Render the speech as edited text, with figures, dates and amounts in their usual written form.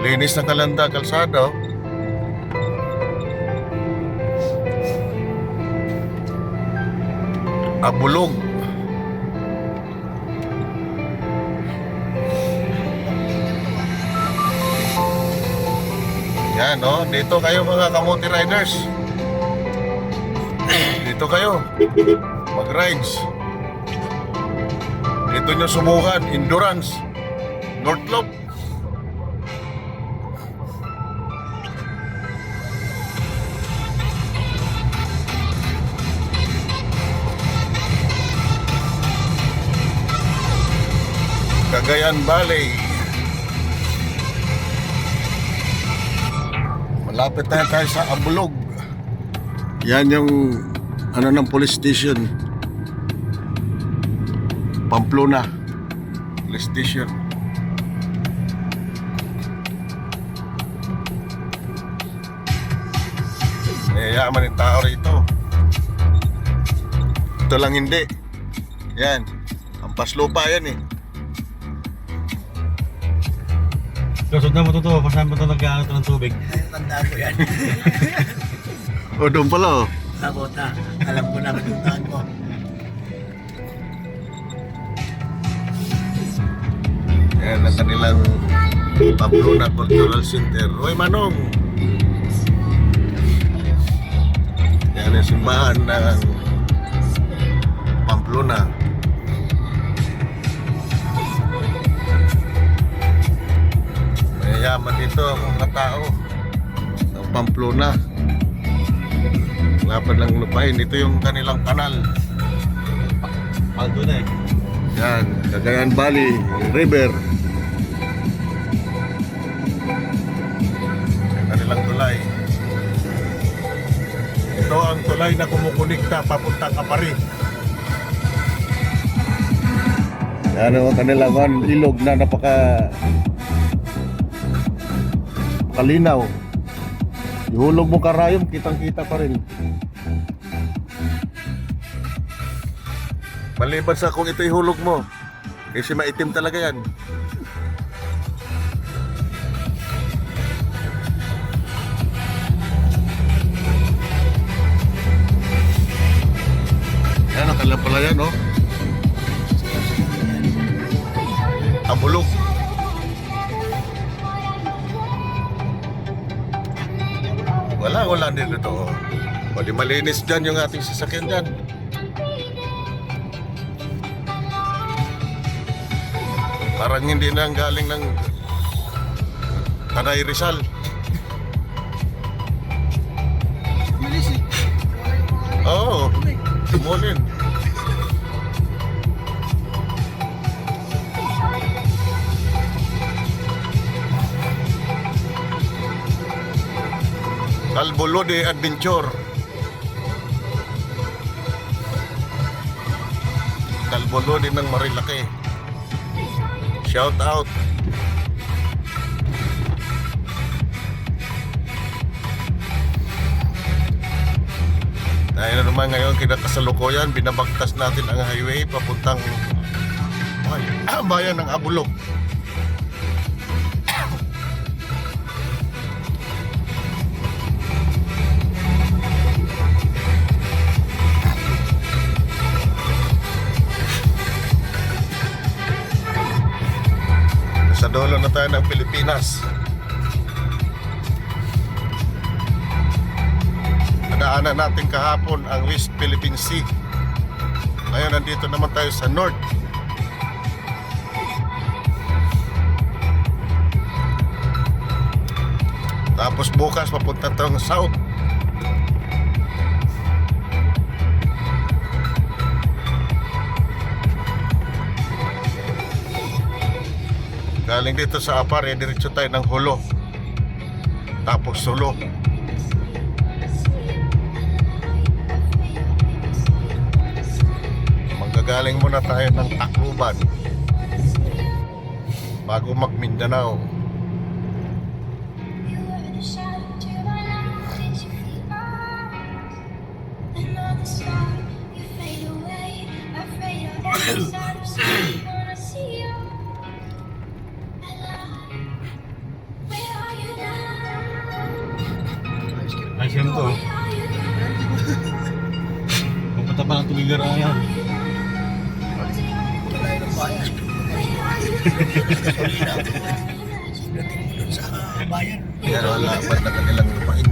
Linis ng kalanda, kalsada. Abulog. Yan, no? Dito kayo mga kamote riders. Dito kayo mag-rides. Dito nyo subukan endurance North Loop. Cagayan Valley. Malapit na tayo sa Abulog. Yan yung ano ng police station, Pamplona police station. Yaman yung tao rito. Ito lang hindi. Yan, ampas lupa yan eh. Kusog na mo to, pasahan mo to nagkaano to ng tubig. Tandaan ko yan. O doon pala oh. Sabota. Alam ko na tandaan ko. Yan ang kanilang Pamplona Cultural Center. Hoy Manong! Yan ang simbahan ng Pamplona. Mayayaman dito ang mga tao ng Pamplona. Wala pa lang lupain. Ito yung kanilang kanal. Paldo na eh. Yan, Cagayan Valley River. Ang kanilang tulay. Ito ang tulay na kumukunikta papunta Kapari. Yan ang kanilang ilog na kalinaw. Ihulog mo karayom, kitang-kita pa rin. Maliban sa kung ito ihulog mo, kasi maitim talaga yan. Yan ang kanilang pala yan, no? Abulog. Wala din ito. O di malinis dyan yung ating sasakyan dyan. Parang hindi na galing ng Tanay Rizal. Malis eh. Oo, tumulin. Calbolode Adventure. Calbolode ng Marilaki. Shout out. Dahil na naman ngayon kinakasalukuyan, binabagtas natin ang highway papuntang bayan ng Abulog. Sa dulo na tayo ng Pilipinas. Nadaanan natin kahapon ang West Philippine Sea. Ngayon nandito naman tayo sa North. Tapos bukas papunta tayong South. Galing dito sa Apar, diretso tayo ng Hulo. Tapos Sulo. Manggagaling muna tayo ng Tacloban bago mag-Mindanao. Alam to. Pupunta pa ng Tuwigara yan. Malayo ng bayan. Pagdating mo dun sa bayan. Pero wala pa na kanilang lupain.